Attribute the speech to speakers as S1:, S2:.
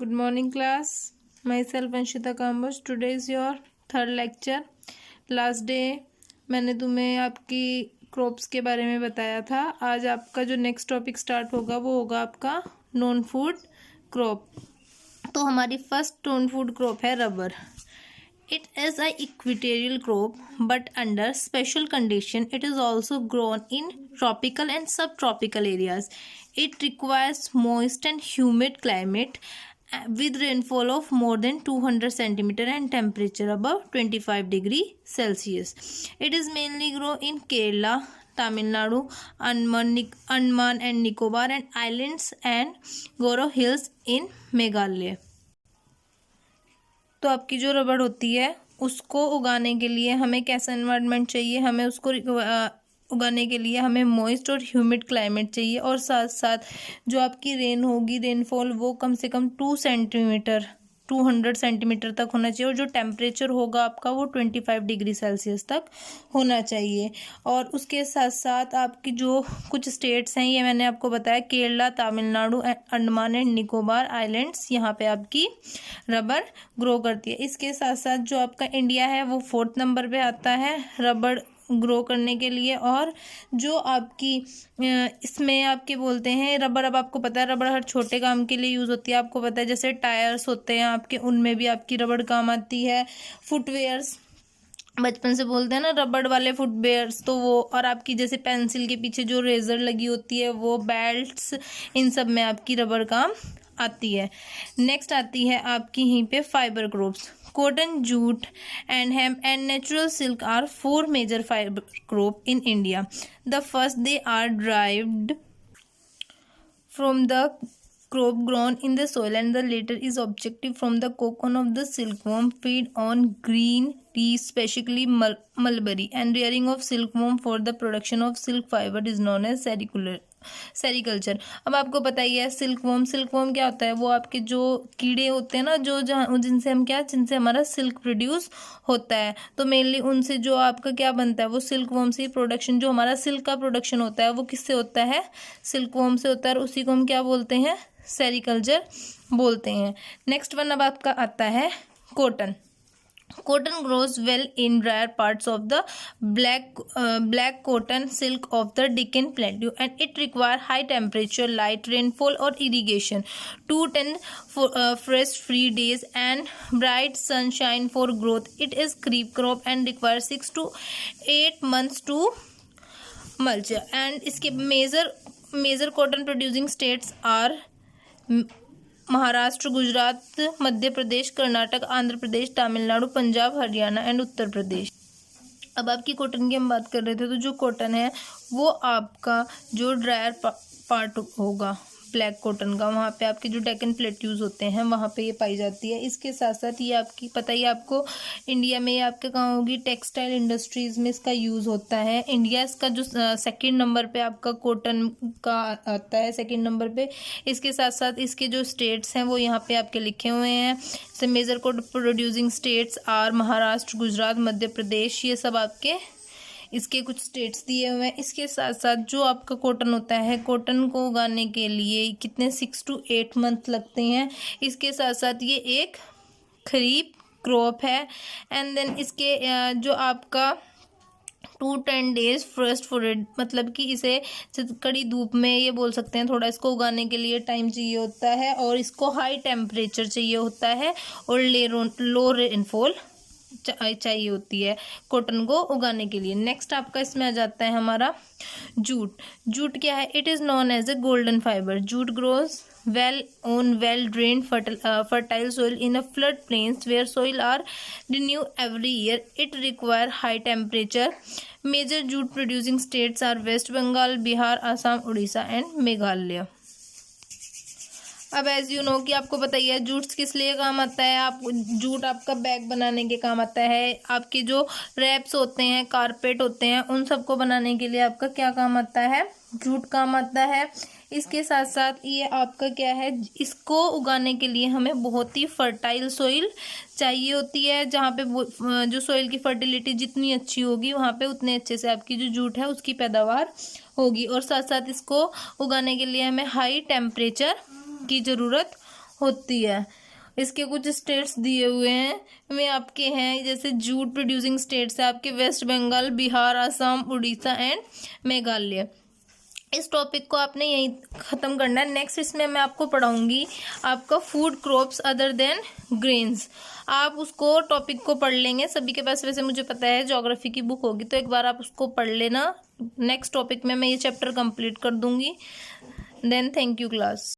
S1: Good morning class. Myself Anshita Kamboj. Today is your third lecture. Last day मैंने तुम्हें आपकी crops के बारे में बताया था. आज आपका जो नेक्स्ट टॉपिक स्टार्ट होगा वो होगा आपका नॉन फूड क्रॉप. तो हमारी फर्स्ट नॉन फूड क्रॉप है rubber. It is a equatorial crop, but under special condition, it is also grown in tropical and subtropical areas. It requires moist and humid climate with rainfall of more than 200 centimeter and temperature above 25 degree Celsius. It is mainly grown in Kerala, Tamil Nadu, Andaman and Nicobar and Islands and Goro Hills in Meghalaya. तो आपकी जो रबड़ होती है उसको उगाने के लिए हमें कैसा एनवायरनमेंट चाहिए, हमें उसको उगाने के लिए हमें मॉइस्ट और ह्यूमिड क्लाइमेट चाहिए और साथ साथ जो आपकी रेन होगी, रेनफॉल वो कम से कम 200 सेंटीमीटर तक होना चाहिए और जो टेम्परेचर होगा आपका वो 25 डिग्री सेल्सियस तक होना चाहिए. और उसके साथ साथ आपकी जो कुछ स्टेट्स हैं ये मैंने आपको बताया, केरला, तमिलनाडु, अंडमान एंड निकोबार आइलैंड्स, यहाँ पे आपकी रबर ग्रो करती है. इसके साथ साथ जो आपका इंडिया है वो 4th नंबर पे आता है रबर ग्रो करने के लिए. और जो आपकी इसमें आपके बोलते हैं रबर, अब आपको पता है रबर हर छोटे काम के लिए यूज़ होती है. आपको पता है जैसे टायर्स होते हैं आपके, उनमें भी आपकी रबड़ काम आती है. फुटवेयर्स बचपन से बोलते हैं ना रबड़ वाले फुटवेयर्स, तो वो, और आपकी जैसे पेंसिल के पीछे जो रेजर लगी होती है वो, बेल्ट्स, इन सब में आपकी रबड़ काम आती है. नेक्स्ट आती है आपकी यहीं पे fibre crops. Cotton, jute and hemp and natural silk are 4 major fiber crop in India. The first, they are derived from the crop grown in the soil, and the latter is objective from the cocoon of the silkworm. Feed on green tea, especially mulberry, and rearing of silkworm for the production of silk fiber is known as sericulture. अब आपको पता ही है silkworm क्या होता है, वो आपके जो कीड़े होते हैं ना, जो जिनसे हमारा सिल्क प्रोड्यूस होता है. तो मेनली उनसे जो आपका क्या बनता है वो सिल्कवर्म से प्रोडक्शन, जो हमारा सिल्क का प्रोडक्शन होता है वो किससे होता है, सिल्कवर्म से होता है. और उसी को हम क्या बोलते हैं, सेरिकल्चर बोलते हैं. नेक्स्ट वन अब आपका आता है cotton. Cotton grows well in drier parts of the black cotton silk of the Deccan Plateau, and it requires high temperature, light rainfall or irrigation, 210 fresh free days and bright sunshine for growth. It is creep crop and requires 6 to 8 months to mulch. And इसके major cotton producing states are Maharashtra, Gujarat, Madhya Pradesh, Karnataka, Andhra Pradesh, Tamil Nadu, Punjab, Haryana and Uttar Pradesh. अब आपकी cotton की हम बात कर रहे थे, तो जो कॉटन है वो आपका जो ड्रायर पार्ट होगा ब्लैक कॉटन का, वहाँ पे आपके जो डेक्कन प्लेट्यूज होते हैं वहाँ पे ये पाई जाती है. इसके साथ साथ ये आपकी पता ही आपको इंडिया में ये आपके कहाँ होगी, टेक्सटाइल इंडस्ट्रीज़ में इसका यूज़ होता है. इंडिया इसका जो 2nd नंबर पे आपका कॉटन का आता है, 2nd नंबर पे. इसके साथ साथ इसके जो स्टेट्स हैं वो यहाँ पे आपके लिखे हुए हैं. जैसे major cotton producing states are Maharashtra, Gujarat, Madhya Pradesh, ये सब आपके इसके कुछ स्टेट्स दिए हुए हैं. इसके साथ साथ जो आपका कॉटन होता है, कॉटन को उगाने के लिए कितने 6 to 8 मंथ लगते हैं. इसके साथ साथ ये एक खरीफ क्रॉप है. एंड देन इसके जो आपका 210 days फर्स्ट फॉरवर्ड, मतलब कि इसे कड़ी धूप में ये बोल सकते हैं, थोड़ा इसको उगाने के लिए टाइम चाहिए होता है और इसको हाई टेम्परेचर चाहिए होता है और लो रेनफॉल चाहिए होती है कॉटन को उगाने के लिए. नेक्स्ट आपका इसमें आ जाता है हमारा जूट. जूट क्या है, it is known as a golden fibre. Jute grows well on well drained fertile soil in a flood plains where soil are renewed every year. It require high temperature. Major jute producing states are West Bengal, Bihar, Assam, Odisha and Meghalaya. अब as you know कि आपको पता ही है Jutes किस लिए काम आता है. आप जूट आपका बैग बनाने के काम आता है. आपके जो रैप्स होते हैं, कारपेट होते हैं, उन सबको बनाने के लिए आपका क्या काम आता है, जूट काम आता है. इसके साथ साथ ये आपका क्या है, इसको उगाने के लिए हमें बहुत ही फर्टाइल सॉइल चाहिए होती है, जहाँ पे जो सॉइल की फर्टिलिटी जितनी अच्छी होगी वहाँ पे उतने अच्छे से आपकी जो जूट है उसकी पैदावार होगी. और साथ साथ इसको उगाने के लिए हमें हाई टेम्परेचर की ज़रूरत होती है। इसके कुछ स्टेट्स दिए हुए हैं वे आपके हैं, जैसे जूट प्रोड्यूसिंग स्टेट्स है आपके वेस्ट बंगाल, बिहार, असम, उड़ीसा एंड मेघालय। इस टॉपिक को आपने यहीं ख़त्म करना है। नेक्स्ट इसमें मैं आपको पढ़ाऊंगी आपका food crops other than grains. आप उसको टॉपिक को पढ़ लेंगे, सभी के पास वैसे मुझे पता है ज्योग्राफी की बुक होगी, तो एक बार आप उसको पढ़ लेना। नेक्स्ट टॉपिक में मैं ये चैप्टर कंप्लीट कर दूंगी। Then thank you class.